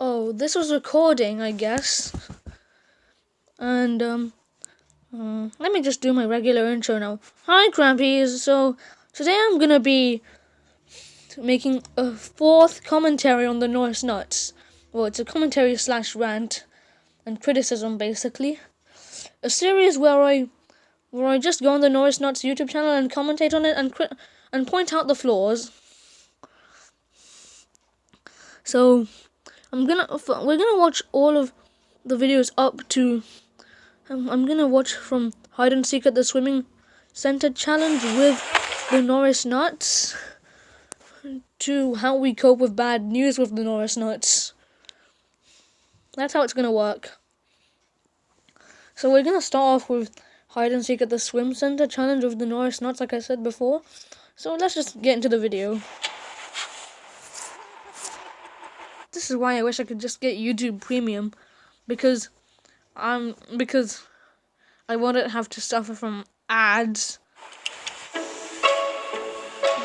Oh, this was recording, I guess. And, let me just do my regular intro now. Hi, Crampies. So, today I'm gonna be making a fourth commentary on the Norris nuts. Well, it's a commentary / rant and criticism, basically. A series where I just go on the Norris Nuts YouTube channel and commentate on it and point out the flaws. So, we're gonna watch all of the videos up to. I'm gonna watch from hide and seek at the swimming center challenge with the Norris nuts to how we cope with bad news with the Norris nuts. That's how it's gonna work. So we're gonna start off with hide and seek at the swim center challenge with the Norris nuts, like I said before. So let's just get into the video. This is why I wish I could just get YouTube Premium, because I wouldn't have to suffer from ads.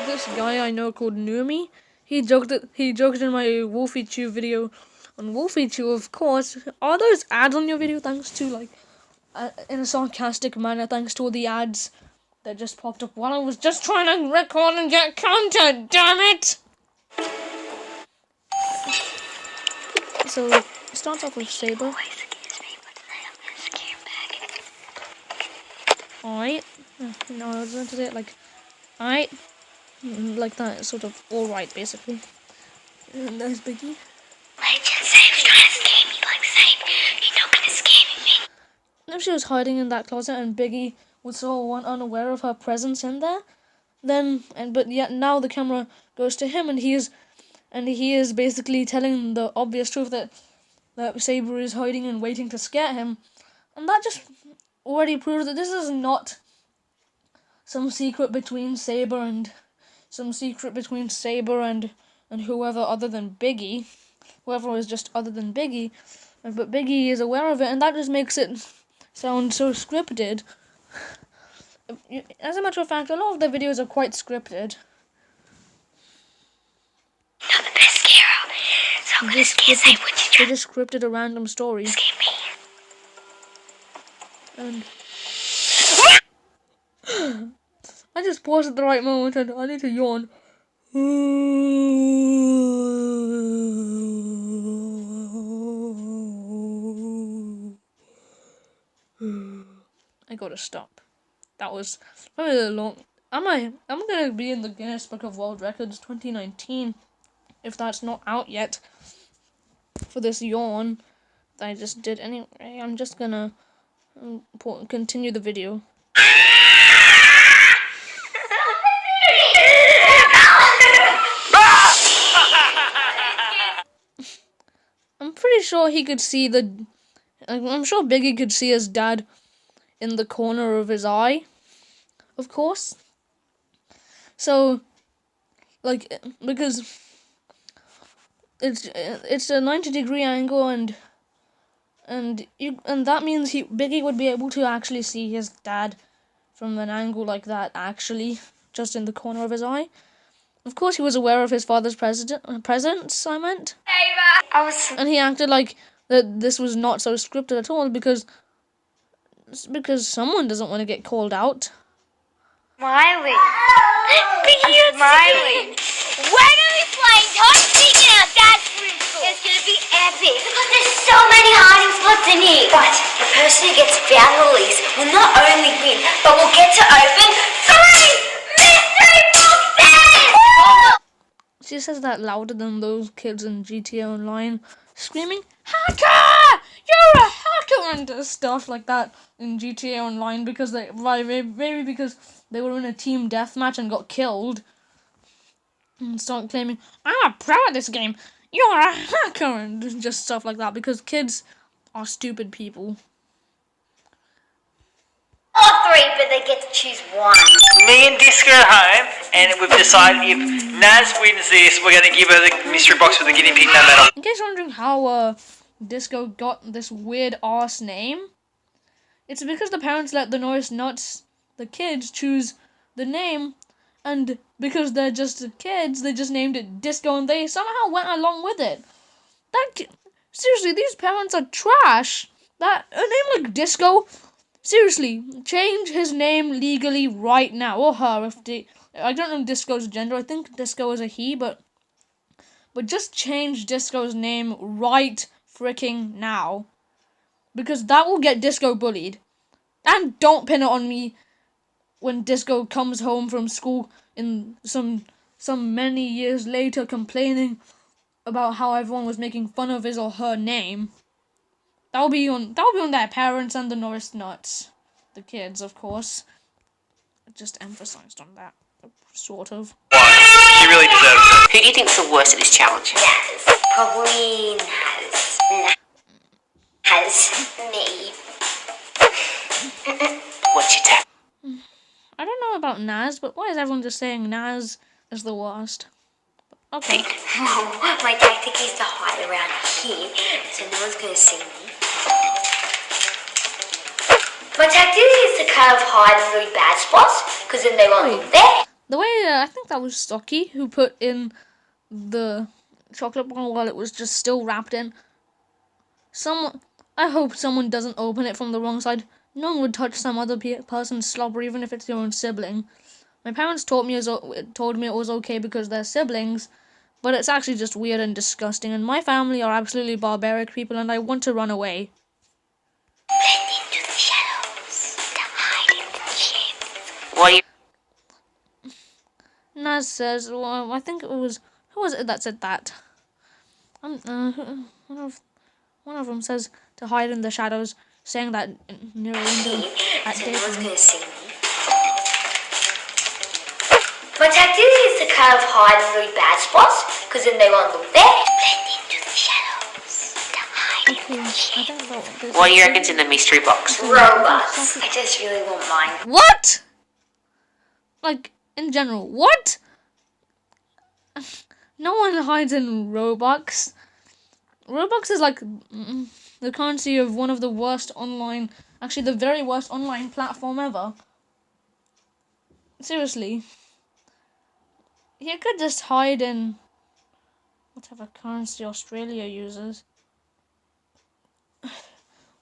This guy I know called Numi, he joked in my Wolfie Chew video on Wolfie Chew, of course. Are those ads on your video? Thanks to in a sarcastic manner, thanks to all the ads that just popped up while I was just trying to record and get content, damn it! So, it starts off with Saber. Alright. No, I was going to say it alright. Like that, sort of alright, basically. And there's Biggie. Legend, Sabe's trying to scare me, Sabe, you're not gonna scare me. If she was hiding in that closet and Biggie was so unaware of her presence in there, but yet now the camera goes to him and he is basically telling the obvious truth that Saber is hiding and waiting to scare him. And that just already proves that this is not some secret between Saber and whoever other than Biggie. Whoever is just other than Biggie. But Biggie is aware of it, and that just makes it sound so scripted. As a matter of fact, a lot of the videos are quite scripted. You're the best hero, so I'm gonna scare Sabe when you try. They just scripted a random story. Scare me. And I just paused at the right moment and I need to yawn. I gotta stop. That was very long. I'm gonna be in the Guinness Book of World Records 2019, if that's not out yet, for this yawn that I just did anyway. I'm just gonna continue the video. I'm pretty sure he could see I'm sure Biggie could see his dad in the corner of his eye, of course. So, because it's a 90-degree angle, and that means Biggie would be able to actually see his dad from an angle like that, actually, just in the corner of his eye. Of course, he was aware of his father's presence, I meant. And he acted like that this was not so scripted at all, because someone doesn't want to get called out. Smiling. Smiling. When are we playing? Don't speak out. That's pretty cool. It's gonna be epic. Because there's so many hiding spots in here. But the person who gets found the least will not only win, but will get to open 3 mystery boxes! She says that louder than those kids in GTA Online screaming, "Hacker! You're a hacker!" and stuff like that in GTA Online, because maybe because they were in a team deathmatch and got killed, and start claiming, "I'm a pro at this game. You're a hacker!" and just stuff like that, because kids are stupid people. Or 3, but they get to choose 1. Me and Disco at home, and we've decided if Naz wins this, we're going to give her the mystery box with the guinea pig no matter. In case you're wondering how Disco got this weird ass name, it's because the parents let the Norris nuts, the kids, choose the name, and because they're just kids, they just named it Disco, and they somehow went along with it. Seriously, these parents are trash. That a name like Disco. Seriously, change his name legally right now, or her. I don't know Disco's gender. I think Disco is a he, but just change Disco's name right freaking now, because that will get Disco bullied. And don't pin it on me when Disco comes home from school in some many years later complaining about how everyone was making fun of his or her name. That'll be on their parents and the Norris nuts. The kids, of course. Just emphasized on that. Sort of. She really deserves it. Who do you think's the worst at this challenge? Naz. Probably Naz. Naz. Me. What's your tap? I don't know about Naz, but why is everyone just saying Naz is the worst? Okay. My tactic is to hide around here, so no one's going to see me. My tactic is to kind of hide in really bad spots, because then they won't look there. The way, I think that was Stocky who put in the chocolate bar while it was just still wrapped in. I hope someone doesn't open it from the wrong side. No one would touch some other person's slobber, even if it's your own sibling. My parents told me it was okay because they're siblings, but it's actually just weird and disgusting, and my family are absolutely barbaric people, and I want to run away. Blend into the shadows, to hide in the shades. What are you... Naz says, well, I think it was, who was it that said that? One of them says to hide in the shadows, saying that near a window at So no one's daytime. going to see me. My tactic is to kind of hide in really bad spots, because then they won't look there. Blend into the shadows, to hide in the shades. I don't know what this What do you is. reckon's in the mystery box? Robots. I just really want mine. What? Like, in general, what? No one hides in Robux. Robux is like the currency of one of the worst online, actually the very worst online platform ever. Seriously. You could just hide in whatever currency Australia uses.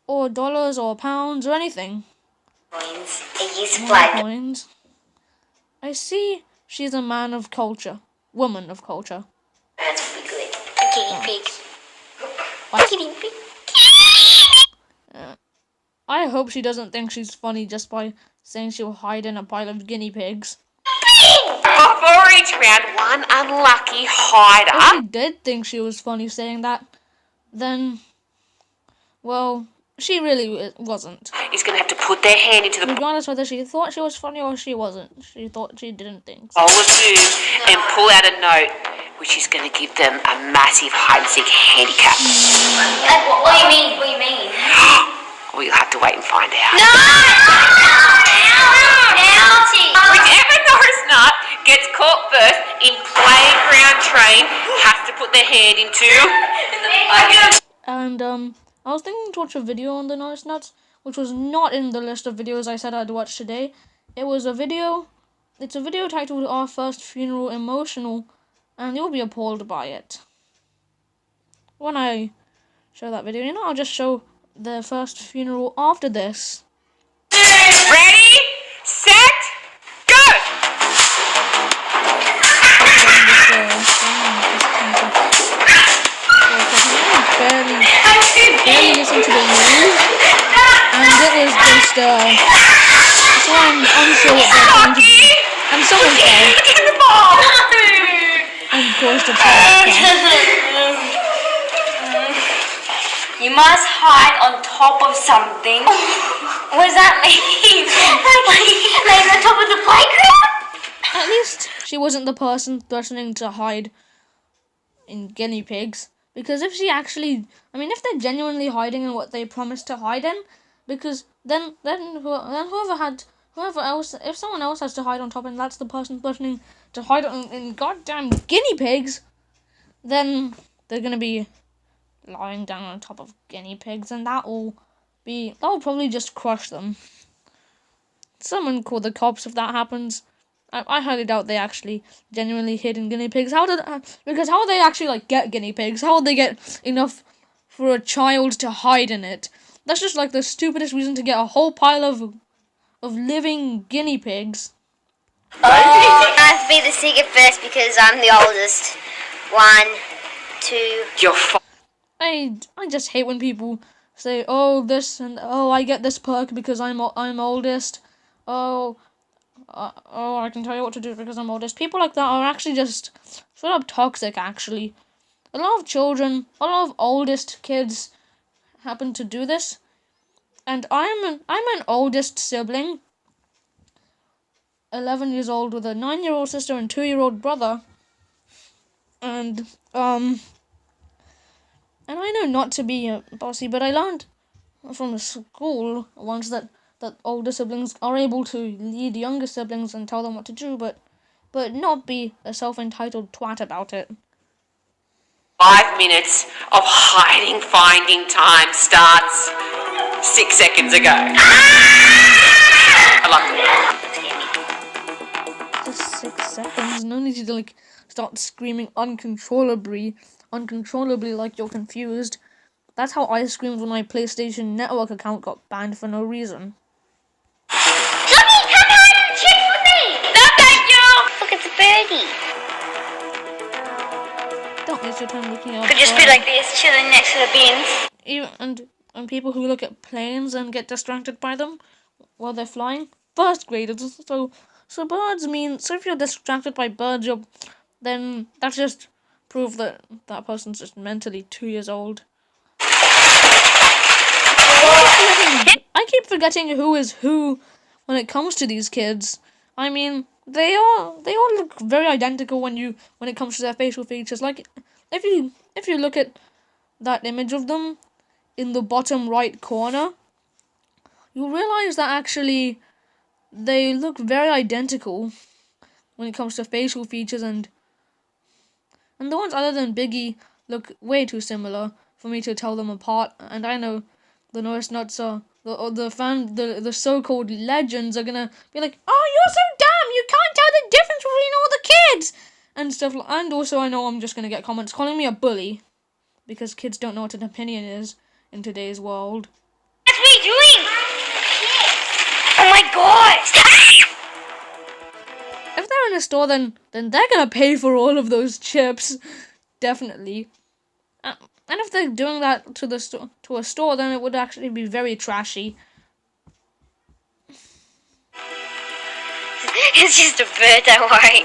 Or dollars or pounds or anything. Coins. I use More flag. coins. I see she's a man of culture. Woman of culture. That's pretty good. A guinea pig. What? Guinea pig. I hope she doesn't think she's funny just by saying she'll hide in a pile of guinea pigs. Before each round, one unlucky If hider... she did think she was funny saying that, then, well, she really wasn't. is going to have to put their hand into the Regardless whether she thought she was funny or she wasn't. She thought she didn't think so. bowl of food and pull out a note, which is going to give them a massive hide-and-seek handicap. What do you mean? What do you mean? Well, you'll have to wait and find out. Ouchie! Whichever Norris nut gets caught first in playground train has to put their hand into... And, I was thinking to watch a video on the Norris nuts, which was not in the list of videos I said I'd watch today. It's a video titled Our First Funeral Emotional, and you'll be appalled by it. When I show that video, I'll just show the first funeral after this. Ready, set, go! Barely listened to the news, and it was just, so I'm unsure what they're going to do. And someone fell, Get the ball! and of course the child fell. You must hide on top of something. What does that mean? like on top of the playground? At least she wasn't the person threatening to hide in guinea pigs. Because if she actually, if they're genuinely hiding in what they promised to hide in, because then whoever else, if someone else has to hide on top and that's the person threatening to hide in goddamn guinea pigs, then they're gonna be lying down on top of guinea pigs, and that will probably just crush them. Someone call the cops if that happens. I highly doubt they actually genuinely hid in guinea pigs. Because how would they actually get guinea pigs? How would they get enough for a child to hide in it. That's just like the stupidest reason to get a whole pile of living guinea pigs. I have to be the secret first because I'm the oldest. 1, 2. You're I just hate when people say, oh, this and oh, I get this perk because I'm oldest. Oh, I can tell you what to do because I'm oldest. People like that are actually just sort of toxic. Actually, a lot of children, a lot of oldest kids happen to do this, and I'm an oldest sibling. 11 years old with a 9-year-old sister and 2-year-old brother, and I know not to be bossy, but I learned from the school once that older siblings are able to lead younger siblings and tell them what to do, but not be a self-entitled twat about it. 5 minutes of hiding finding time starts 6 seconds ago. I love it. Just 6 seconds. No need to start screaming uncontrollably like you're confused. That's how I screamed when my PlayStation Network account got banned for no reason. Johnny, come hide and chips with me! No, thank you! Look, it's a birdie. Don't waste your time looking at Could just be like this, chilling next to the bins. And people who look at planes and get distracted by them while they're flying, first graders. So birds mean, so if you're distracted by birds, then that's just proof that that person's just mentally 2 years old. I keep forgetting who is who when it comes to these kids. I mean, they all look very identical when it comes to their facial features. Like if you look at that image of them in the bottom right corner, you'll realize that actually they look very identical when it comes to facial features, and the ones other than Biggie look way too similar for me to tell them apart. And I know the Norris nuts are the so-called legends are gonna be like, oh, you're so dumb, you can't tell the difference between all the kids and stuff. And also I know I'm just gonna get comments calling me a bully because kids don't know what an opinion is in today's world. What are you doing? Oh my god! If they're in a store, then they're gonna pay for all of those chips, definitely. And if they're doing that to a store, then it would actually be very trashy. It's just a bird, don't worry.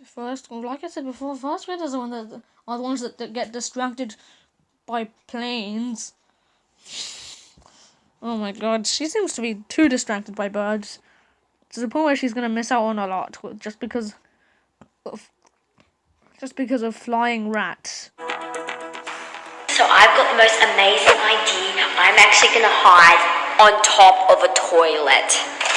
First, like I said before, first graders are the ones that get distracted by planes. Oh my god, she seems to be too distracted by birds, to the point where she's gonna miss out on a lot just because of flying rats. So I've got the most amazing idea. I'm actually gonna hide on top of a toilet.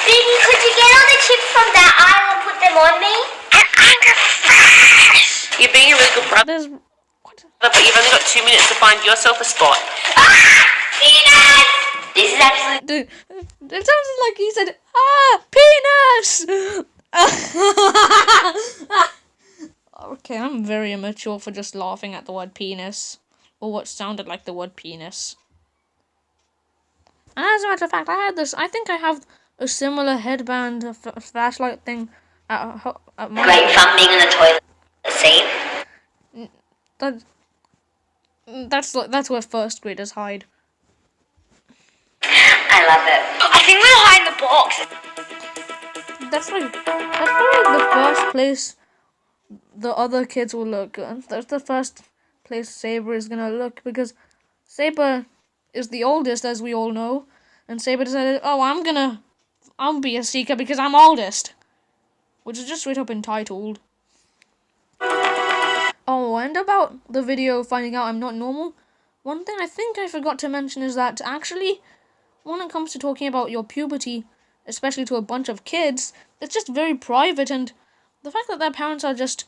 Biggie, could you get all the chips from that aisle and put them on me? And I'm the first! You're being a really good brother, but you've only got 2 minutes to find yourself a spot. Ah! Peanuts! This is actually... Dude, it sounds like he said, penis! Okay, I'm very immature for just laughing at the word penis, or what sounded like the word penis. And as a matter of fact, I think I have a similar headband, flashlight thing at my... Great fun being in the toilet. See? That's where first graders hide. I love it. I think we'll hide in the box. That's probably the first place the other kids will look. That's the first place Saber is gonna look, because Saber is the oldest, as we all know, and Saber decided, oh, I'll be a seeker because I'm oldest, which is just straight up entitled. Oh, and about the video finding out I'm not normal, one thing I think I forgot to mention is that actually, when it comes to talking about your puberty, especially to a bunch of kids, it's just very private, and the fact that their parents are just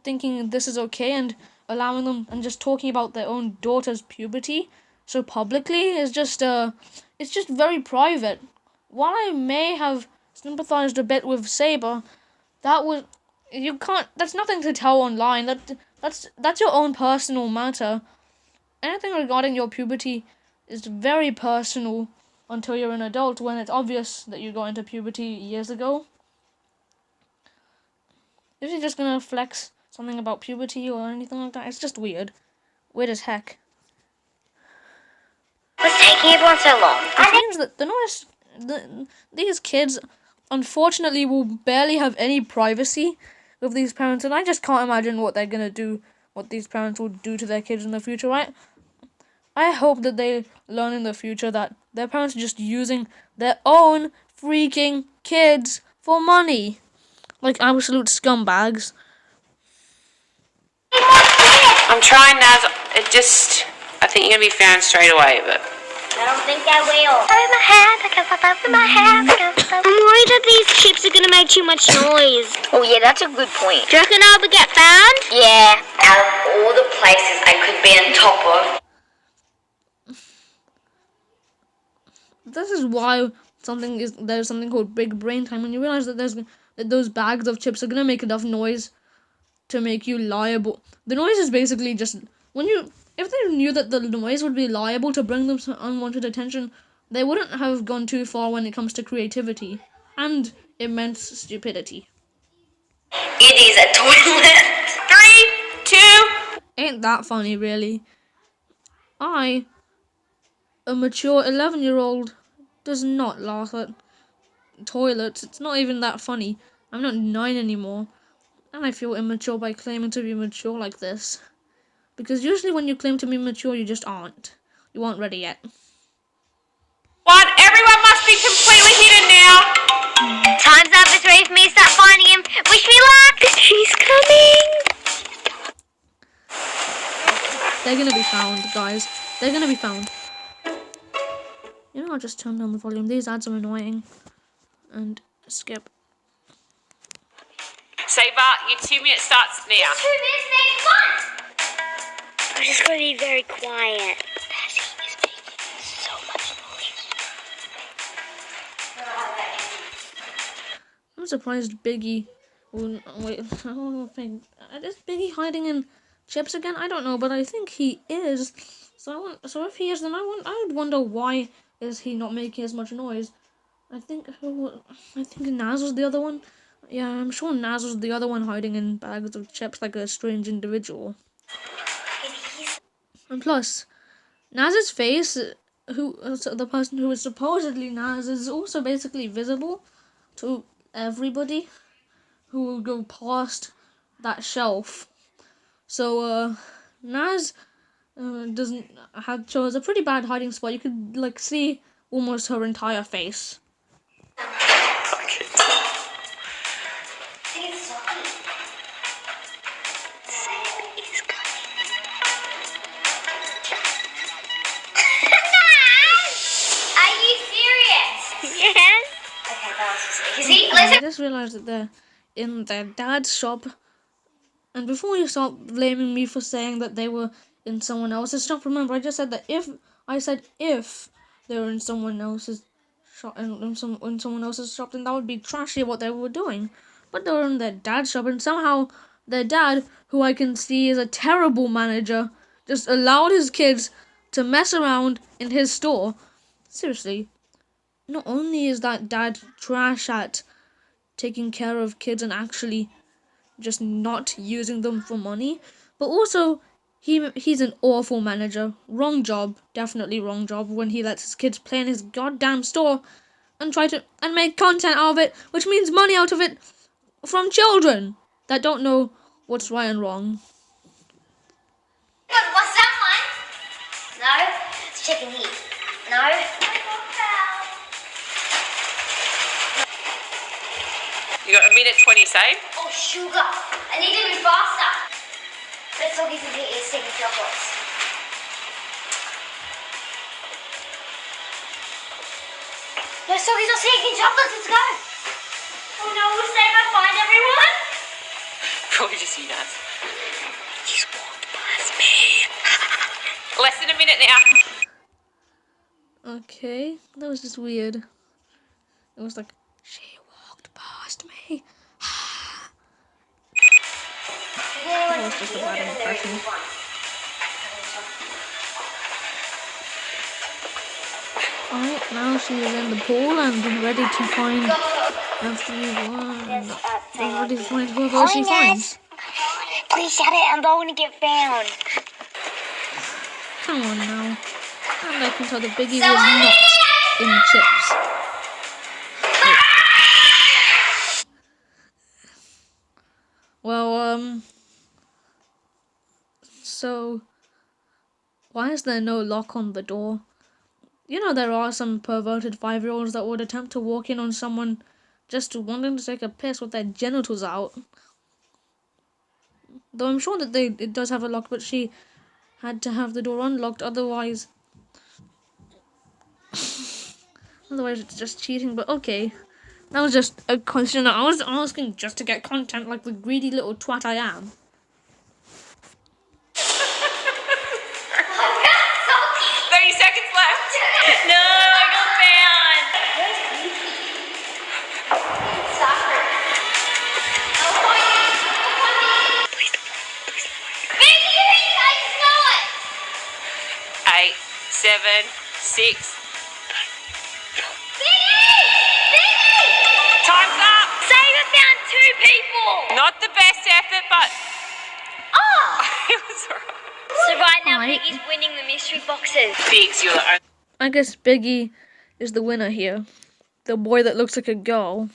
thinking this is okay and allowing them and just talking about their own daughter's puberty so publicly is just it's just very private. While I may have sympathized a bit with Saber, that was You can't. That's nothing to tell online. That's your own personal matter. Anything regarding your puberty is very personal until you're an adult, when it's obvious that you got into puberty years ago. If you're just gonna flex something about puberty or anything like that, it's just weird. Weird as heck. What's taking everyone so long? Which means that these kids, unfortunately, will barely have any privacy with these parents, and I just can't imagine what they're gonna do, what these parents will do to their kids in the future, right? I hope that they learn in the future that their parents are just using their own freaking kids for money. Like absolute scumbags. I'm trying, Naz. I think you're going to be found straight away, but... I don't think I will. Over my head, because I love my hair. I'm worried that these chips are going to make too much noise. Oh, yeah, that's a good point. Do you reckon I'll get found? Yeah. Out of all the places I could be on top of. This is why there's something called big brain time. When you realize that that those bags of chips are gonna make enough noise to make you liable. The noise is basically just if they knew that the noise would be liable to bring them some unwanted attention, they wouldn't have gone too far when it comes to creativity and immense stupidity. It is a toilet. 3, 2... Ain't that funny, really? I, a mature 11-year-old, does not laugh at toilets. It's not even that funny. I'm not 9 anymore, and I feel immature by claiming to be mature like this. Because usually when you claim to be mature, you just aren't. You aren't ready yet. 1, everyone must be completely hidden now. Time's up. It's ready for me to start finding him. Wish me luck. He's coming. They're gonna be found, guys. They're gonna be found. You know, I'll just turn down the volume. These ads are annoying. And skip. Saber, your 2 minutes starts now. 2 minutes makes 1. I'm just going to be very quiet. Passy is making so much noise. I'm surprised Biggie. Wait, I don't think. Is Biggie hiding in chips again? I don't know, but I think he is. So if he is, then I would wonder why is he not making as much noise. I think Naz was the other one. Yeah, I'm sure Naz was the other one hiding in bags of chips like a strange individual. And plus, Naz's face, the person who is supposedly Naz, is also basically visible to everybody who will go past that shelf. So, Naz doesn't chose a pretty bad hiding spot. You could see almost her entire face. I just realized that they're in their dad's shop. And before you start blaming me for saying that they were in someone else's shop, remember I just said that if they were in someone else's shop, in someone else's shop, then that would be trashy what they were doing. But they were in their dad's shop, and somehow their dad, who I can see is a terrible manager, just allowed his kids to mess around in his store. Seriously, not only is that dad trash at taking care of kids and actually just not using them for money, but also he's an awful manager. Wrong job, definitely wrong job when he lets his kids play in his goddamn store and try to make content out of it, which means money out of it from children that don't know what's right and wrong. What's that one? No? Let's check in here. No? You got 1:20 saved. Oh, sugar. I need to be faster. Let's look into the sticky chocolates. No, Soggy's not taking chocolates. Let's go. Oh, no. We'll save our find everyone. Probably just you, Naz. She's walked past me. Less than a minute now. Okay, that was just weird. It was like, she walked past me. was just a bad impression. Alright, now she is in the pool and ready to find everyone. Ready to find whoever she finds. Please shout it, I'm going to get found. Come on now. And I can tell the Biggie was not in chips. Well, so why is there no lock on the door? You know, there are some perverted 5-year-olds that would attempt to walk in on someone just wanting to take a piss with their genitals out. Though I'm sure that it does have a lock, but she had to have the door unlocked, otherwise it's just cheating. But okay, that was just a question I was asking just to get content like the greedy little twat I am. 30 seconds left. No, I got found. Eight, 7, 6. Time's up. Saber found 2 people. Not the best effort, but Oh! it was alright. So right now, Alright. Biggie's winning the mystery boxes. Biggs, you're the I guess Biggie is the winner here. The boy that looks like a girl.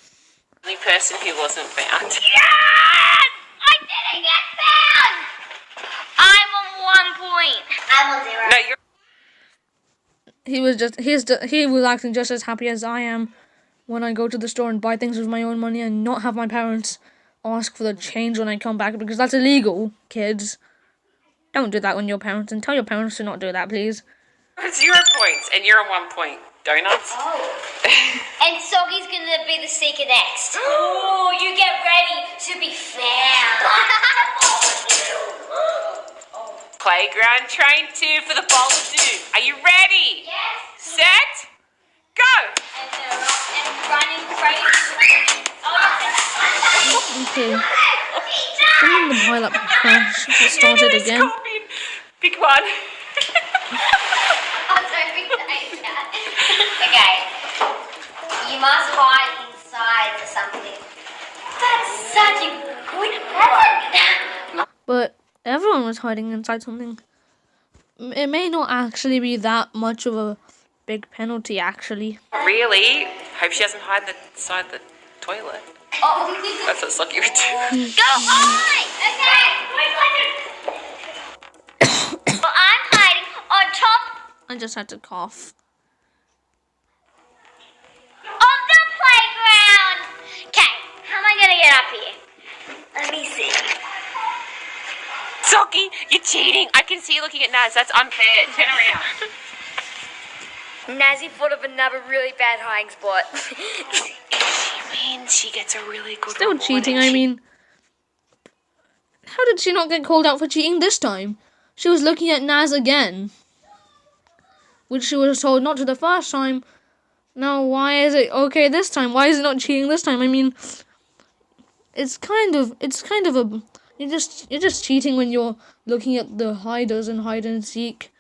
only person who wasn't found. Yes! I didn't get found! I'm on 1 point. I'm on 0. No, you're. He was acting just as happy as I am when I go to the store and buy things with my own money and not have my parents ask for the change when I come back, because that's illegal, kids. Don't do that when you're parents, and tell your parents to not do that, please. 0 points, and you're on 1 point. Donuts? Oh. And Soggy's gonna be the seeker next. Oh, you get ready to be found. Playground train 2 for the bowl of doom. Are you ready? Yes. Set? Go! And running crazy. Oh, Okay. And then the pile-up crash started It's again. called me. Pick one. Okay. You must hide inside something. That's such a good present. But everyone was hiding inside something. It may not actually be that much of a big penalty, actually. Really? Hope she doesn't hide inside the toilet. Oh. That's what Sucky would do. Go hide! Okay. Well, I'm hiding on top I just had to cough. of the playground. Okay, how am I gonna get up here? Let me see. Sucky, you're cheating. I can see you looking at Naz. That's unfair. Turn around. Nazi thought of another really bad hiding spot. If she wins, she gets a really good Still reward, cheating, and I she- mean. How did she not get called out for cheating this time? She was looking at Naz again, which she was told not to the first time. Now, why is it okay this time? Why is it not cheating this time? I mean, it's kind of a you're just cheating when you're looking at the hiders in hide and seek.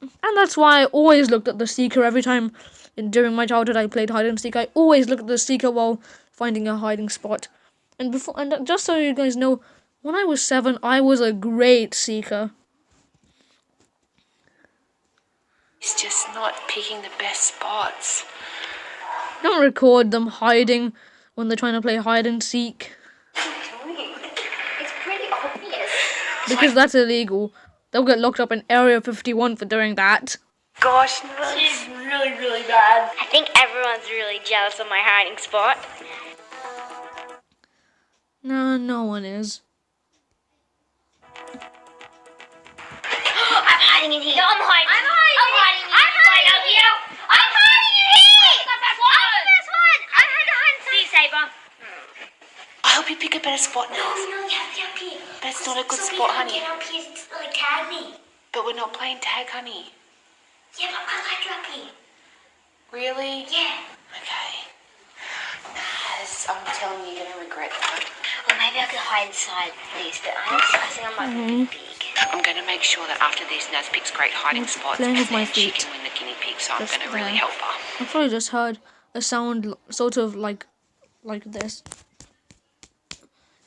And that's why I always looked at the seeker every time during my childhood I played hide and seek. I always looked at the seeker while finding a hiding spot. And just so you guys know, when I was 7, I was a great seeker. He's just not picking the best spots. Don't record them hiding when they're trying to play hide and seek, It's pretty obvious. because that's illegal. They'll get locked up in Area 51 for doing that. Gosh, no. She's really, really bad. I think everyone's really jealous of my hiding spot. No, no one is. I'm hiding in here. No, I'm hiding. I'm hiding in here. I'm hiding in here. I'm the best one. I'm hiding. See you, Saber. I hope you pick a better spot now. No, you have to get up here. That's not a good So spot, people honey. Get up here to like tag me. But we're not playing tag, honey. Yeah, but I like you up here. Really? Yeah. Okay. Naz, I'm telling you, you're going to regret that. Or maybe I could hide inside these, but I think I might be big. I'm going to make sure that after this, Naz picks great hiding spots, playing and with my then she feet. can win the guinea pig, so I'm Just going to really there. help her. I probably just heard a sound sort of like this.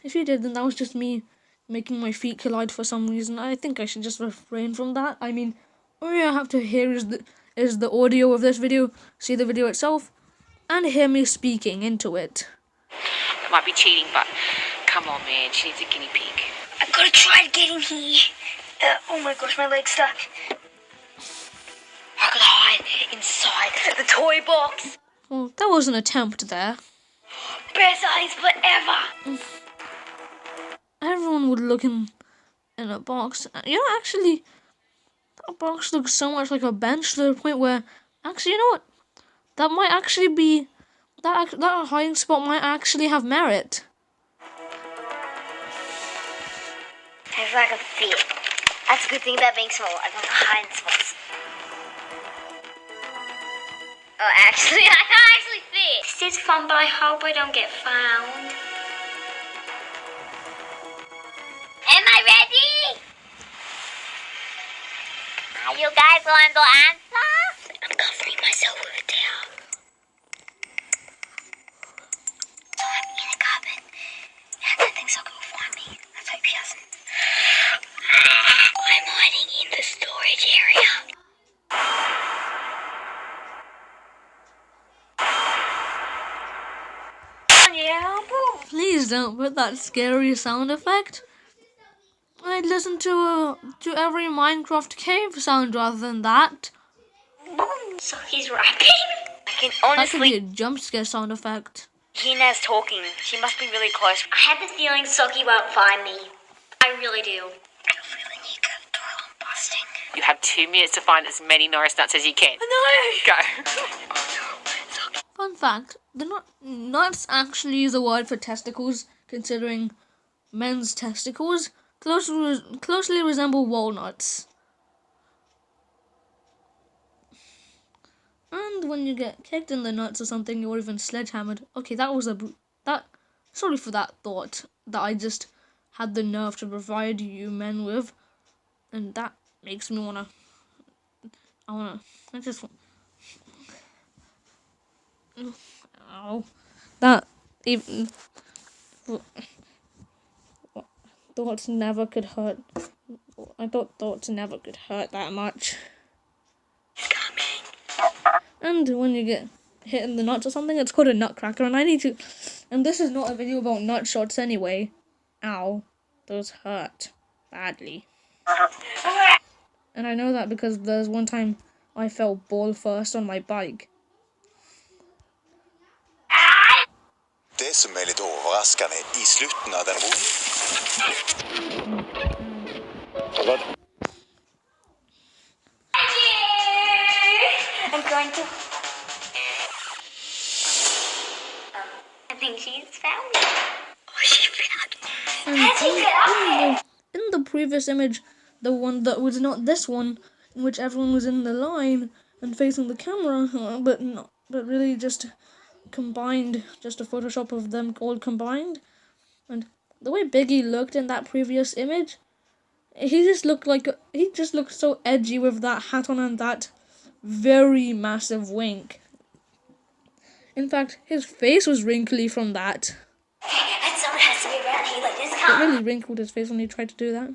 If you did, then that was just me making my feet collide for some reason. I think I should just refrain from that. I mean, all you have to hear is the audio of this video, see the video itself, and hear me speaking into it. It might be cheating, but come on, man. She needs a guinea pig. I've got to try to get in here. Oh my gosh, my leg's stuck. I could hide inside the toy box. Well, that was an attempt there. Best hiding spot ever. Everyone would look in a box. You know, actually, that box looks so much like a bench to the point where, actually, you know what? That might actually be, that hiding spot might actually have merit. It's like a fit. That's a good thing about being small. I got hiding spots. Oh, actually, I can't actually fit. This is fun, but I hope I don't get found. Am I ready? Are you guys going to answer? I'm covering myself with a towel. So I'm in a cupboard. I don't think Soccer will find me. Let's hope he doesn't. I'm hiding in the storage area. Yeah, Please don't put that scary sound effect. I'd listen to every Minecraft cave sound rather than that. So he's rapping. I can That could be honestly a jump scare sound effect. hear Naz talking. She must be really close. I have the feeling Socky won't find me. I really do. I got a feeling he got the toilet busting. You have 2 minutes to find as many Norris nuts as you can. No! Go. Fun fact, nuts actually is a word for testicles, considering men's testicles closely resemble walnuts. And when you get kicked in the nuts or something, or even sledgehammered. Okay, sorry for that thought that I just had the nerve to provide you men with, and that makes me I just ow, that even thoughts never could hurt. I thought thoughts never could hurt that much. And when you get hit in the nuts or something, it's called a nutcracker, and this is not a video about nut shots anyway. Ow, those hurt badly. And I know that because there's one time I fell ball first on my bike. Det som är lite överraskande i slutet av den I'm going to... I think she's found me. Oh, she found me. How'd you get up? In the previous image, the one that was not this one, in which everyone was in the line and facing the camera, but really just combined, just a Photoshop of them all combined. And the way Biggie looked in that previous image, he just looked so edgy with that hat on and that very massive wink. In fact, his face was wrinkly from that. And someone has to be around here like this. It really wrinkled his face when he tried to do that.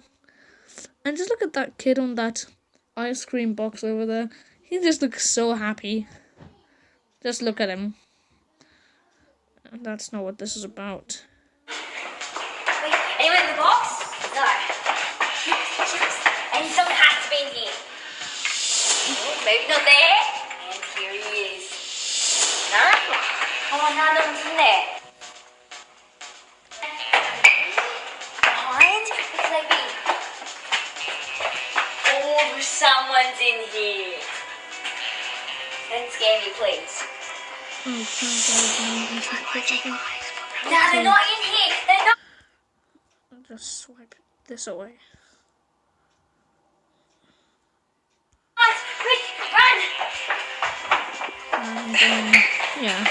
And just look at that kid on that ice cream box over there. He just looks so happy. Just look at him. That's not what this is about. Wait, anyone in the box? No. And someone has to be in here. Maybe not there. And here he is. No? Oh, no, no one's in there. Behind? Looks like me. Oh, someone's in here. Don't scare me, please. Oh, No, they're not in here. They're not. I'll just swipe this away. Quick, run! And then, yeah.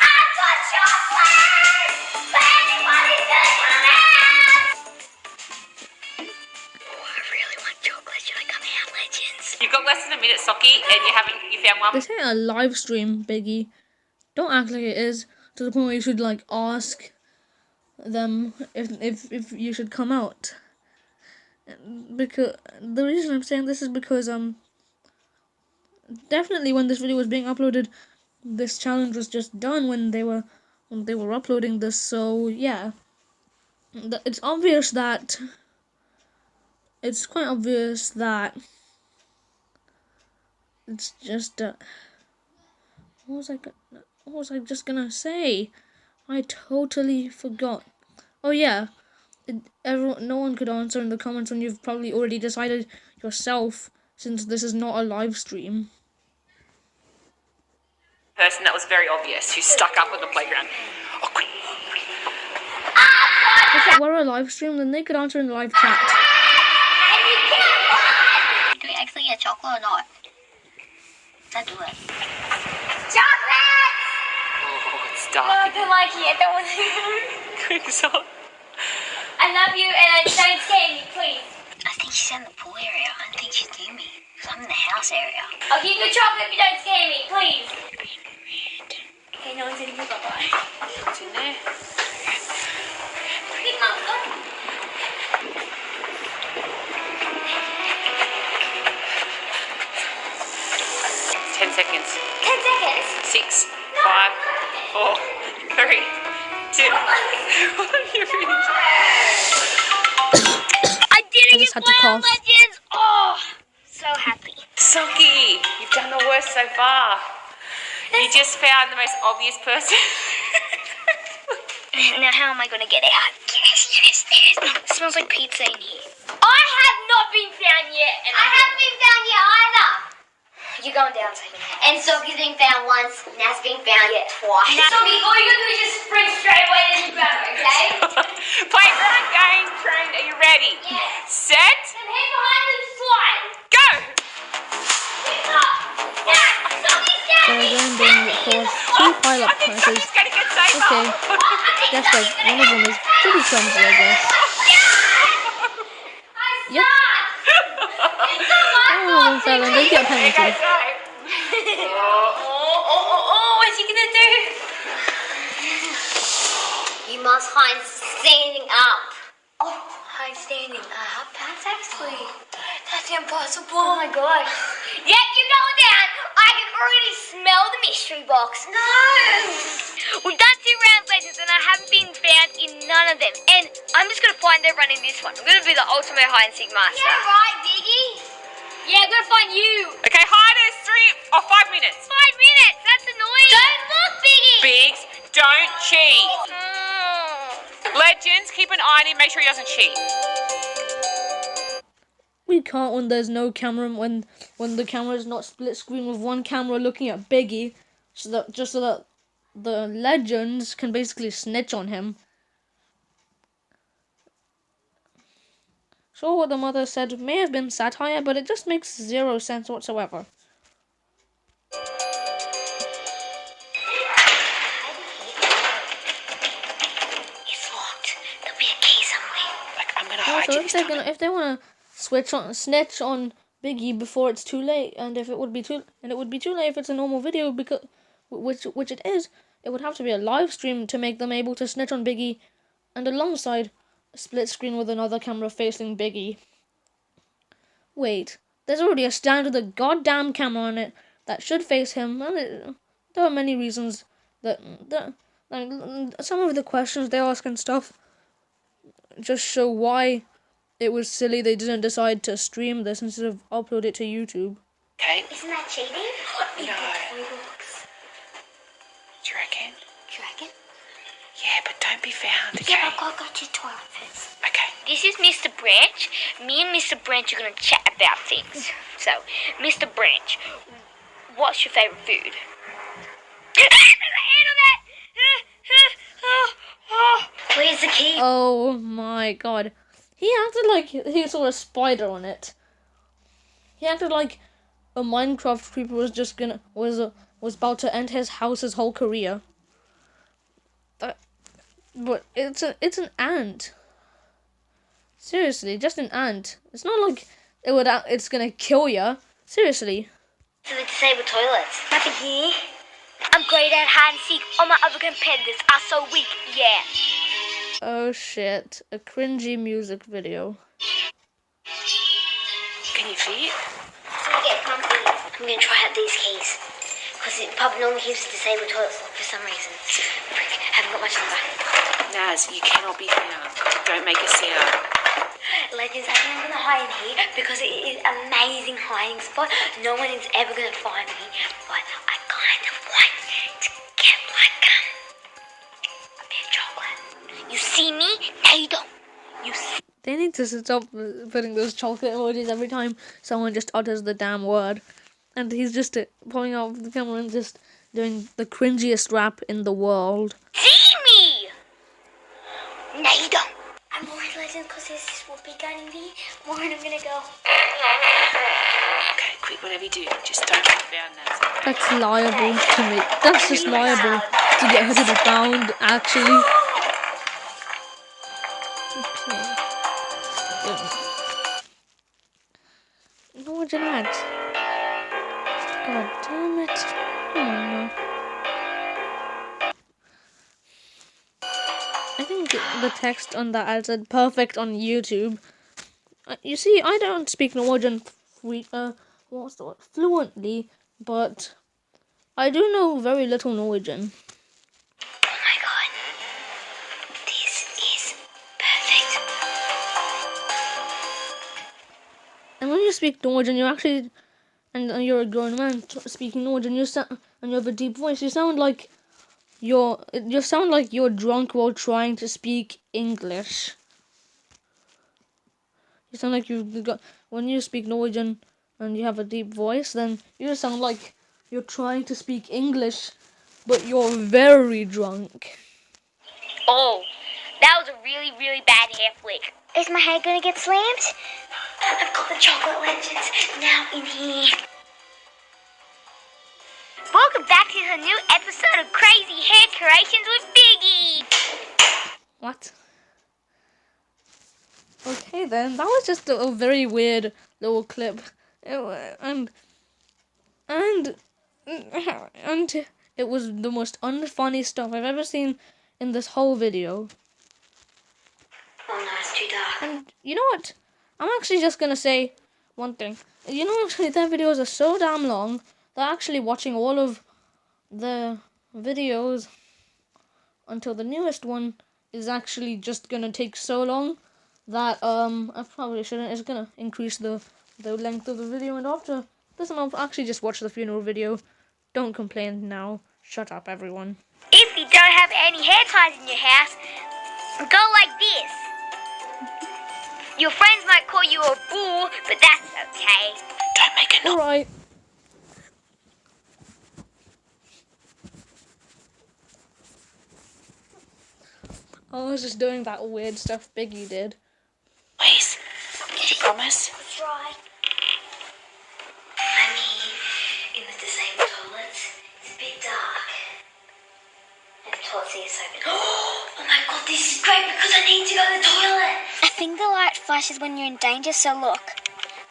I got chocolate! minutes, Socky, and you found one. This ain't a live stream, Biggie. Don't act like it is, to the point where you should like ask them if you should come out. Because the reason I'm saying this is because definitely when this video was being uploaded, this challenge was just done when they were uploading this. So yeah, it's quite obvious that it's just what was I just gonna say? I totally forgot. Oh yeah, no one could answer in the comments when you've probably already decided yourself, since this is not a live stream. Person that was very obvious, who stuck up on the playground. Oh, quick. If it were a live stream, then they could answer in the live chat. Do we actually get chocolate or not? Let's do it. Chocolate! Oh, it's No, dark. I don't like it. I don't want to. Quick, Sock. I love you and don't scare me, please. I think she's in the pool area. I don't think she's near me. Because I'm in the house area. I'll give you chocolate if you don't scare me, please. Okay, no one's in here. Bye-bye. What's in there? Big Mom, go. 10 seconds. 10 seconds. 6, 5, 4, 3, 2. You're finished. I did I it, you just had to Clown cough. Legends. Oh, so happy. Socky, you've done the worst so far. You just found the most obvious person. Now how am I going to get out? Yes. It smells like pizza in here. I have not been found yet. And I haven't been found yet either. You're going down, Sophie. And Sophie's been found once. Nat's been found yet twice. Sophie, all you gotta do is just sprint straight away and you grab her, okay? Playground game train, are you ready? Yes. Set, Then head behind the slide. go! Lift up. Nat, Sophie's down. So again, being of course 2 pile-up I think classes. Socky's gonna get safer. Okay, guess like one of them is pretty clumsy, I guess. Yep. Oh, Fallon, they get a There penalty. goes Zoe. What's he gonna do? You must hide standing up. Oh, hide standing up? That's actually... That's impossible. Oh my gosh. Yep, you're going down. I can already smell the mystery box. No! We've done 2 round legends and I haven't been found in none of them. And I'm just gonna find everyone in this one. I'm gonna be the ultimate hide and seek master. Yeah, right, Biggie. Yeah, I'm gonna find you. Okay, hiders, 3 or 5 minutes. 5 minutes, that's annoying. Don't look, Biggie. Bigs, don't cheat. Legends, keep an eye on him, make sure he doesn't cheat. We can't when there's no camera, when the camera is not split screen with one camera looking at Biggie, so that the legends can basically snitch on him. Sure, what the mother said may have been satire, but it just makes 0 sense whatsoever. It's locked. There'll be a key somewhere. Like, I'm gonna hide Also, you this time. if they wanna snitch on Biggie before it's too late, and it would be too late if it's a normal video, because which it is, it would have to be a live stream to make them able to snitch on Biggie, and alongside a split screen with another camera facing Biggie. Wait, there's already a stand with a goddamn camera on it that should face him, and there are many reasons that some of the questions they ask and stuff just show why it was silly they didn't decide to stream this instead of upload it to YouTube. Okay, Isn't that cheating? no. Do you reckon? Do you reckon? Yeah, but don't be found, okay? Yeah, but go to the toilet first. Okay. This is Mr. Branch. Me and Mr. Branch are going to chat about things. So, Mr. Branch, what's your favourite food? Where's the key? Oh my god. He acted like he saw a spider on it. He acted like a Minecraft creeper was about to end his house's whole career. But it's an ant. Seriously, just an ant. It's not like it's gonna kill ya. Seriously. To the disabled toilets. Happy here. I'm great at hide and seek. All my other competitors are so weak. Yeah. Oh shit. A cringy music video. Can you fit? So we get comfy. I'm gonna try out these keys. Because it probably normally keeps the disabled toilets locked for some reason. Frick, haven't got much longer. Naz, you cannot be found. Don't make a sound. Legends, I think I'm gonna hide in here because it is an amazing hiding spot. No one is ever gonna find me, but I kind of want to get like a bit of chocolate. You see me? No, you don't. You see. They need to stop putting those chocolate emojis every time someone just utters the damn word. And he's just pulling out the camera and just doing the cringiest rap in the world. See me? No, you don't. I'm worried, Legends, because there's this whoopee gun in here. I'm worried I'm gonna go. Okay, quick, whatever you do, just don't get found, Naz. That's liable to me. That's just liable to get her to be found, actually. Okay. No, Jeanette. God damn it. Oh, no. I think the text on that ad said perfect on YouTube. You see, I don't speak Norwegian fluently, but I do know very little Norwegian. Oh my god. This is perfect. And when you speak Norwegian, you actually, and you're a grown man speaking Norwegian, and you have a deep voice. You sound like you're drunk while trying to speak English. You sound like when you speak Norwegian and you have a deep voice, then you just sound like you're trying to speak English, but you're very drunk. Oh, that was a really, really bad hair flick. Is my hair gonna get slammed? I've got the chocolate Legends now in here. Welcome back to the new episode of Crazy Hair Creations with Biggie. What? Okay then, that was just a very weird little clip, and it was the most unfunny stuff I've ever seen in this whole video. Oh no, it's too dark. And you know what? I'm actually just gonna say one thing. You know, actually, their videos are so damn long that actually watching all of the videos until the newest one is actually just gonna take so long that I probably shouldn't. It's gonna increase the length of the video, and after this, I'll actually just watch the funeral video. Don't complain now. Shut up, everyone. If you don't have any hair ties in your house, go like this. Your friends might call you a fool, but that's okay. Don't make a noise. Alright. I was just doing that weird stuff Biggie did. Please, you promise? Try. I'm here in the disabled toilets. It's a bit dark. And the toilet seat is open. Oh my god, this is great because I need to go to the toilet. I think the light flashes when you're in danger, so look.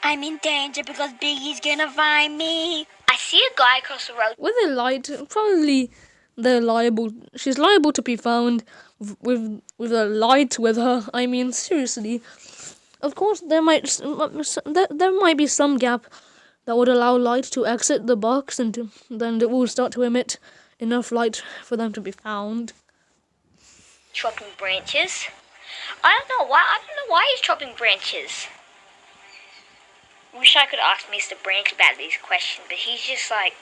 I'm in danger because Biggie's gonna find me. I see a guy across the road. With a light, probably she's liable to be found with a light with her. I mean, seriously. Of course, there might be some gap that would allow light to exit the box, and then it will start to emit enough light for them to be found. Chopping branches. I don't know why he's chopping branches. Wish I could ask Mr. Branch about these questions, but he's just like,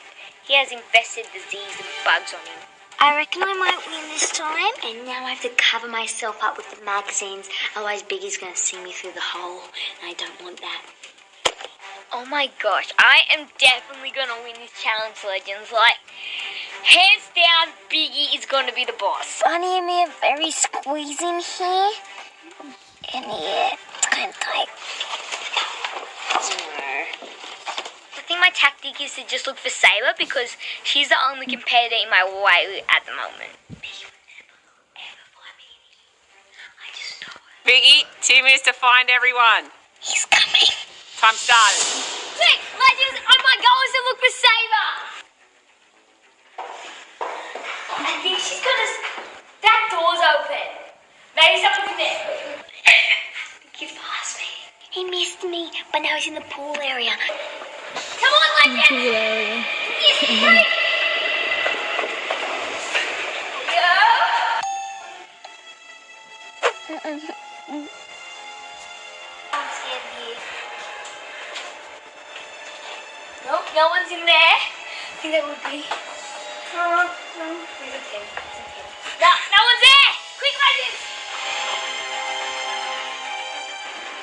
he has infested disease and bugs on him. I reckon I might win this time. And now I have to cover myself up with the magazines, otherwise Biggie's going to see me through the hole, and I don't want that. Oh my gosh, I am definitely going to win this challenge, Legends. Like, hands down, Biggie is going to be the boss. Honey and me are very squeezing here. And yeah, it's kind of tight. I think my tactic is to just look for Saber because she's the only competitor in my way at the moment. Biggie, 2 minutes to find everyone. He's coming. Time started. Quick, Legends, I might go and look for Saber. I think she's gonna. That door's open. Maybe someone's in there. He's past me. He missed me, but now he's in the pool area. Come on, Legend! Pool area. Yes, hurry! I'm scared of you. Nope, no one's in there. I think there would be. No. There's a tin. No one's there! Quick, Legends!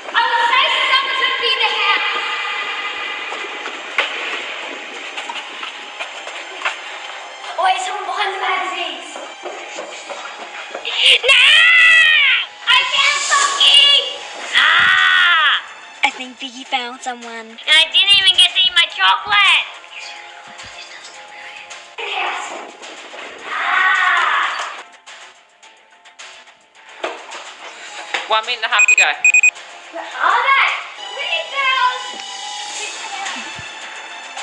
I was saying someone's gonna be in the house. Oh, wait, someone behind the magazines. No! I found something! I think Vicky found someone. And I didn't even get to eat my chocolate. 1 minute and a half to go. Where are they? Quick, girls!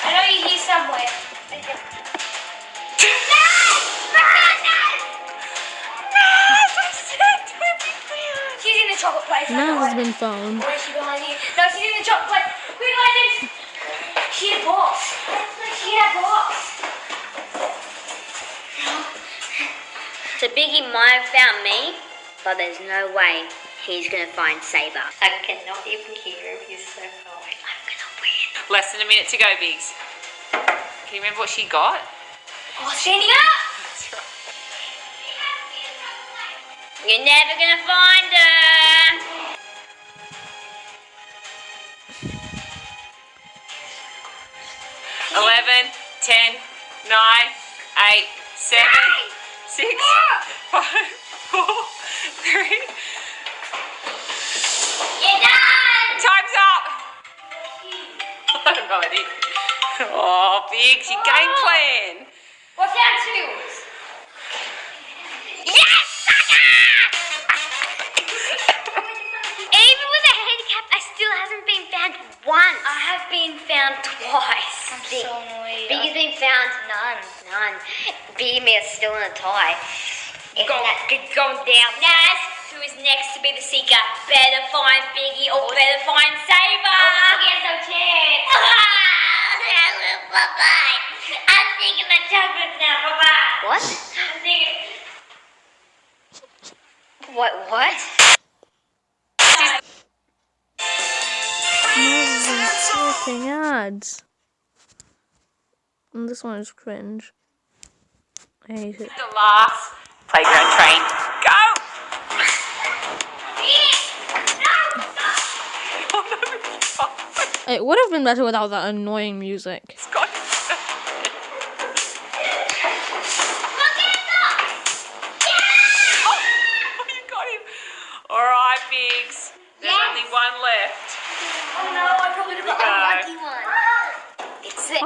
I know you're here somewhere. She's in the chocolate place. Naz has been found. Where is she behind you? No, she's in the chocolate place. Quick, Legends! She had a box. She had a box. So Biggie might have found me, but there's no way he's gonna find Saber. I cannot even hear him. He's so high. I'm gonna win. Less than a minute to go, Biggs. Can you remember what she got? Oh, standing up! That's right. You're never gonna find her. 11, 10, 9, 8, 7, 6, 5, 4, 3. You're done! Time's up! I don't know what it is. Oh, Biggs, your game plan. What's that tools? Yes, sucker! Even with a handicap, I still haven't been found once. I have been found twice. I'm so annoyed. Biggie's been found none. Biggie and me are still in a tie. It's going down. Naz, who is next to be the seeker, better find Biggie or better find Saber. Oh, he has no chance. Bye-bye. I'm thinking my chocolates now. Bye-bye. What? I'm thinking. What? Freaking ads. And this one is cringe. I hate it. The last playground train. Go! It would have been better without that annoying music. It's got Oh, you got him. All right, Biggs. There's only one left. Oh no, I probably got the unlucky one. It's it.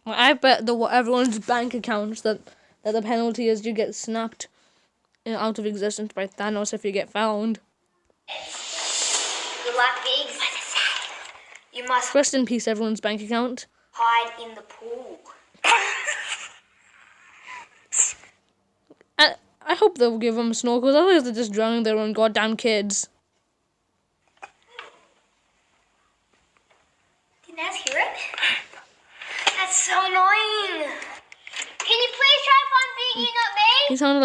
I bet everyone's bank accounts that the penalty is you get snapped out of existence by Thanos if you get found. Good luck, Biggs. What is that? You must Rest in peace, everyone's bank account. hide in the pool. I hope they'll give them snorkels, otherwise they're just drowning their own goddamn kids. Did Naz hear it? That's so annoying. Can you please try and find Biggie, not me? He sounded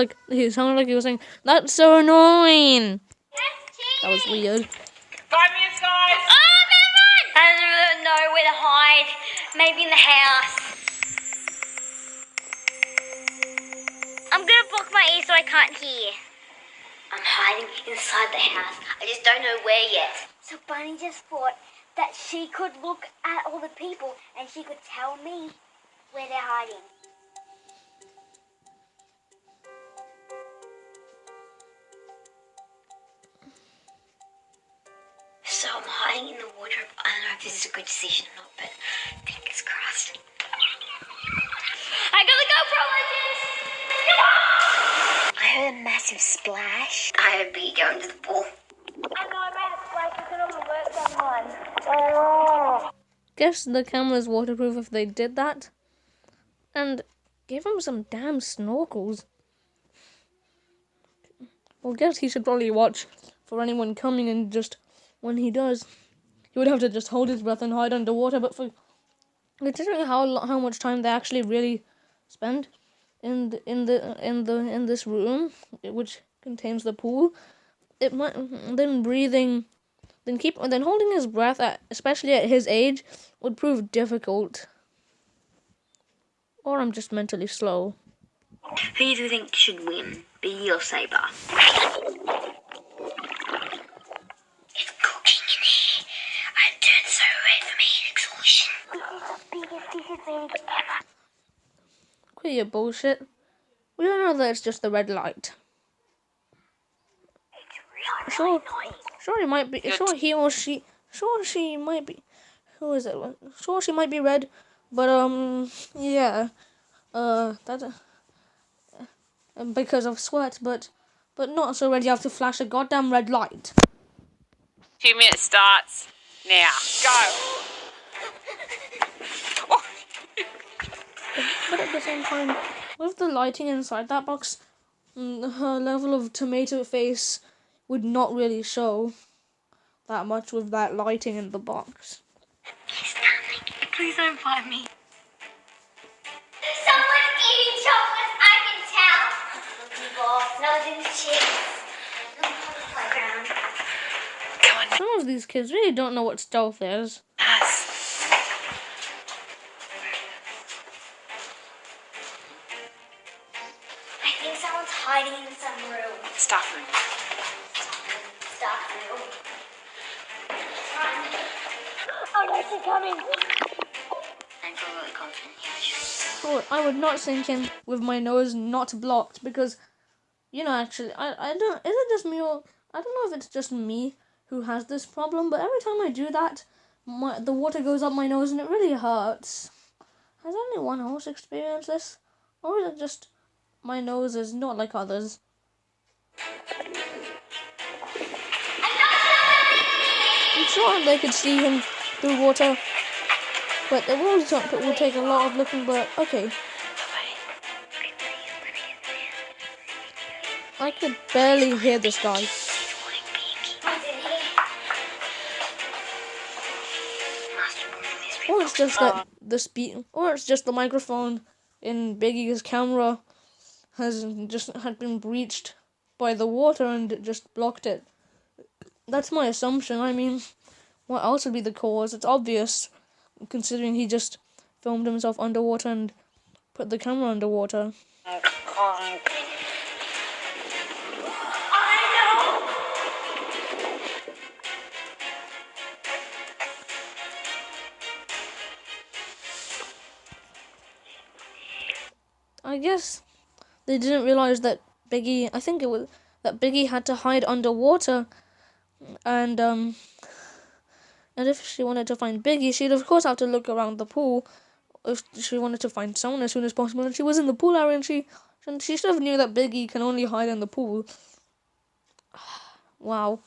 like he was saying, "That's so annoying." That's cheating. That was weird. 5 minutes, guys. Oh, come on! I don't know where to hide. Maybe in the house. I'm gonna block my ears so I can't hear. I'm hiding inside the house. I just don't know where yet. So Bunny just thought that she could look at all the people and she could tell me where they're hiding. So I'm hiding in the wardrobe. I don't know if this is a good decision or not, but fingers crossed. I gotta go, Pro Legends! Come on! I heard a massive splash. I heard Bee going to the pool. I know I made a splash. It's on the work Guess the camera's waterproof if they did that. And give him some damn snorkels. Well, guess he should probably watch for anyone coming, and just when he does, he would have to just hold his breath and hide underwater. But for considering how much time they actually really spend in this room, which contains the pool, it might then holding his breath especially at his age, would prove difficult. Or I'm just mentally slow. Who do you think should win, Bee or Saber? It's cooking in here. I turned so red from heat exhaustion. This is the biggest disadvantage ever. Quit your bullshit. We don't know that it's just the red light. It's really annoying. Sure he might be. Sure he or she. Sure she might be. Who is it? Sure she might be red, but yeah. That's because of sweat, but not so red. You have to flash a goddamn red light. 2 minutes starts now. Go. But at the same time, with the lighting inside that box, her level of tomato face would not really show that much with that lighting in the box. He's coming. Please don't find me. Someone's eating chocolates, I can tell. Looking boss, nose in the cheeks. Look on the playground. Come on, Some of these kids really don't know what stealth is. Naz. I think someone's hiding in some room. Staff room. Staff room. Oh no, she's coming. I'm really confident. Yeah, sure. Oh, I would not sink in with my nose not blocked because, actually, I don't. Is it just me or I don't know if it's just me who has this problem, but every time I do that, the water goes up my nose and it really hurts. Has anyone else experienced this, or is it just my nose is not like others? I'm sure they could see him through water, but it will take a lot of looking. But okay. I could barely hear this guy. Or it's just that the speed, or it's just the microphone in Biggie's camera had been breached by the water and it just blocked it. That's my assumption. I mean, what else would be the cause? It's obvious, considering he just filmed himself underwater and put the camera underwater. I guess they didn't realize that Biggie. I think it was that Biggie had to hide underwater, and if she wanted to find Biggie, she'd of course have to look around the pool. If she wanted to find someone as soon as possible, and she was in the pool area, and she should have knew that Biggie can only hide in the pool. Wow.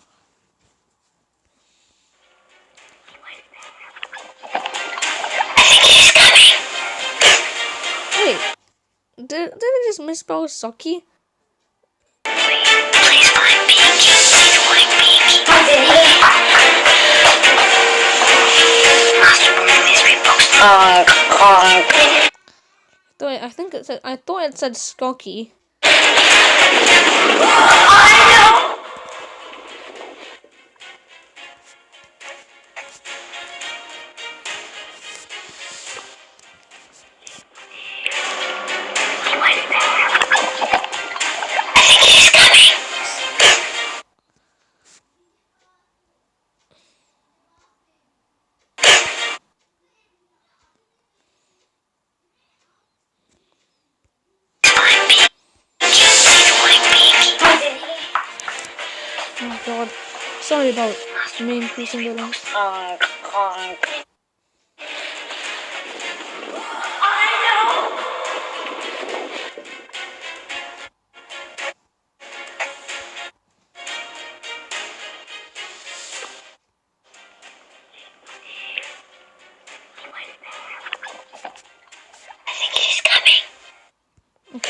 Wait. Did I just misspell Saki? Please find Pinky. Please find Pinky. What's in here? Master from the mystery box. I thought it said Skocky. Oh god. Sorry about me increasing the length.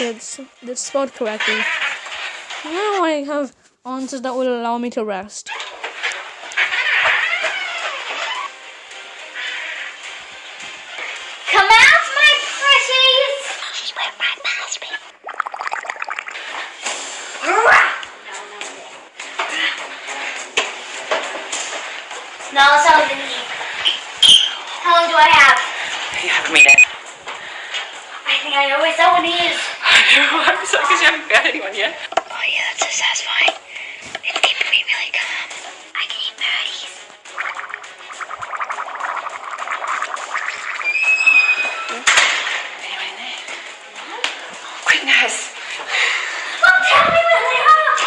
it's spelled correctly. Now I have answers that will allow me to rest. Come out, my pretties! She's wearing my past me. No, Sullivan here. How long do I have? You have a minute. I think I know where someone is. I'm so because you haven't found anyone yet. Oh yeah, that's so satisfying. It's keeping me really calm. I can eat birdies. Anyone in there? Quick, Naz. Well, tell me where they are.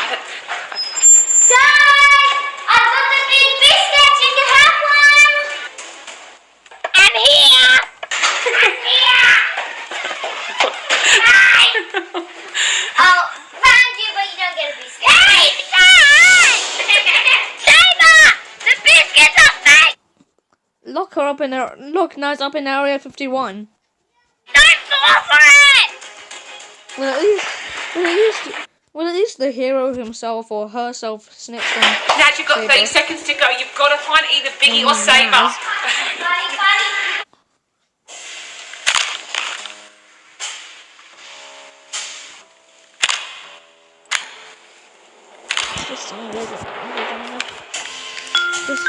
Dad! I've got the big biscuits. You can have one. I'm here. I'm here. Hi. Oh, found you, but you don't get a biscuit. Hey, Dad! Saber! The biscuits are mine. Lock her up in there. Look, Naz up in area 51. Don't fall for it. Well, at least the hero himself or herself snitched on. Naz, you've got 30 Saber. seconds to go. You've got to find either Biggie or Saber. Buddy, buddy.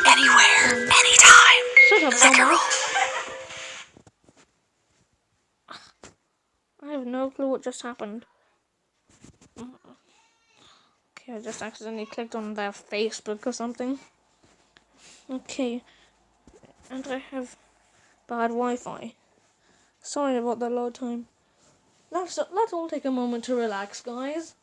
Anywhere, anytime. Shut up, Thomas. I have no clue what just happened. Okay, I just accidentally clicked on their Facebook or something. Okay, and I have bad Wi-Fi. Sorry about the load time. Let's all take a moment to relax, guys.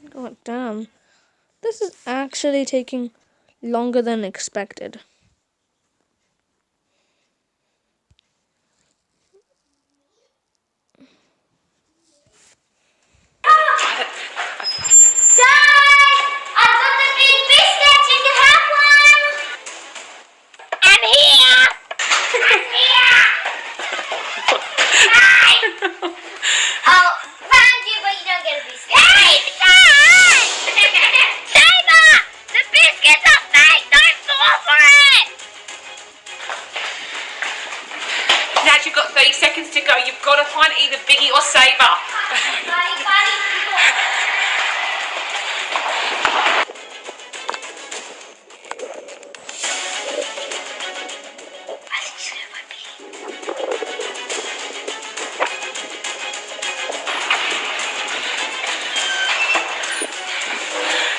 God damn. This is actually taking longer than expected. Dad! I've got the big biscuits. You can have one. I'm here. I'm here. Hi. Oh, found you, but you don't get a biscuit. Hey, Dad! Saber! The biscuits are mine. Don't fall for it. Naz, you've got 30 seconds to go. You've got to find either Biggie or Saber. Buddy, buddy.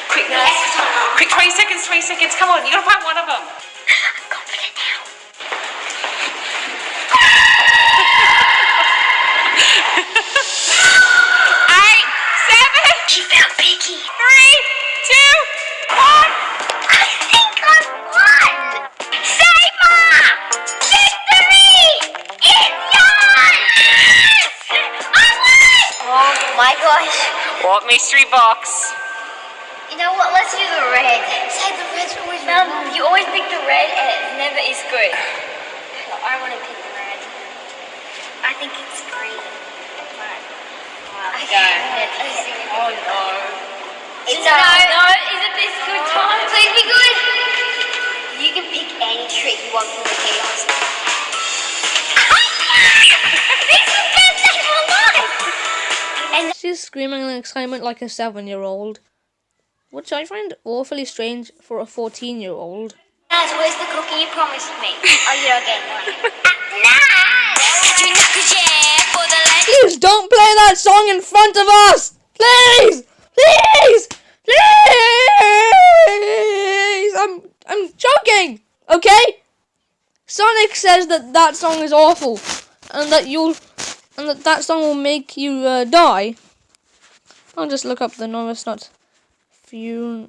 Quick, Naz. Quick, 20 seconds, 20 seconds. Come on, you got to find one of them. I'm confident now. 8, 7, She found Piggy. 3, 2, 1. I think I won! Saber! Victory! It's yours! I won! Oh my gosh. What mystery box? You know what? Let's do the red. Say the red's always wrong. You always pick the red and it never is good. I want to pick the red. I think it's green. Oh no. It's no, isn't this good time? Please be good. You can pick any trick you want from the chaos. This is the best day of my life! And She's screaming in excitement like a 7-year-old, which I find awfully strange for a 14-year-old. Naz, where's the cookie you promised me? Oh, you don't get one. Naz! Please don't play that song in front of us! Please! Please! Please! I'm joking! Okay? Sonic says that song is awful. And that song will make you die. I'll just look up the Norris not few.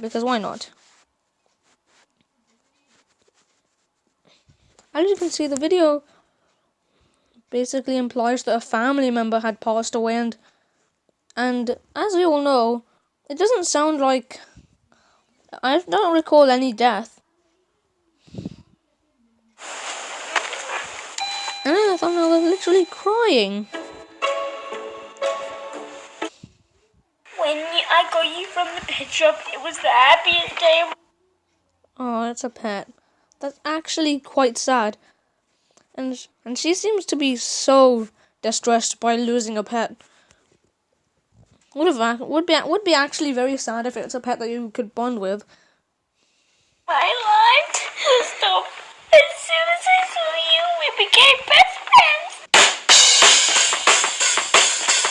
Because why not? As you can see, the video basically implies that a family member had passed away, and as we all know, it doesn't sound like. I don't recall any death. And I thought I was literally crying. When I got you from the pet shop, it was the happiest day. Oh, that's a pet. That's actually quite sad. And she seems to be so distressed by losing a pet. Would be actually very sad if it's a pet that you could bond with. My life stopped as soon as I saw you. We became best friends.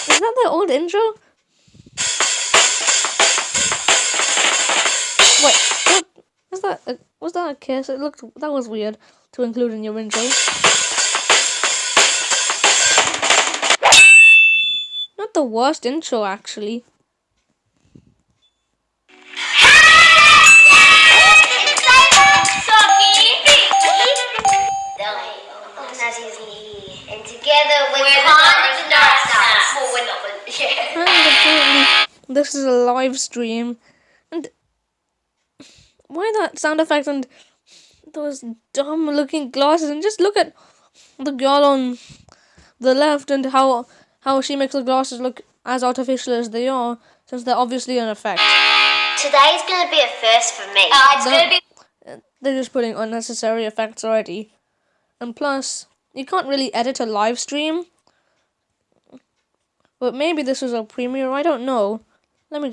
Is that the old intro? Wait, what was that? Was that a kiss? That was weird to include in your intro. Not the worst intro, actually. And together we're kind of the Norris. Well, we're not, but yeah. And apparently, this is a live stream, and why that sound effect and those dumb-looking glasses? And just look at the girl on the left and how she makes the glasses look as artificial as they are, since they're obviously an effect. Today's gonna be a first for me. It's gonna be. They're just putting unnecessary effects already. And plus, you can't really edit a live stream. But maybe this was a premiere, I don't know. Let me just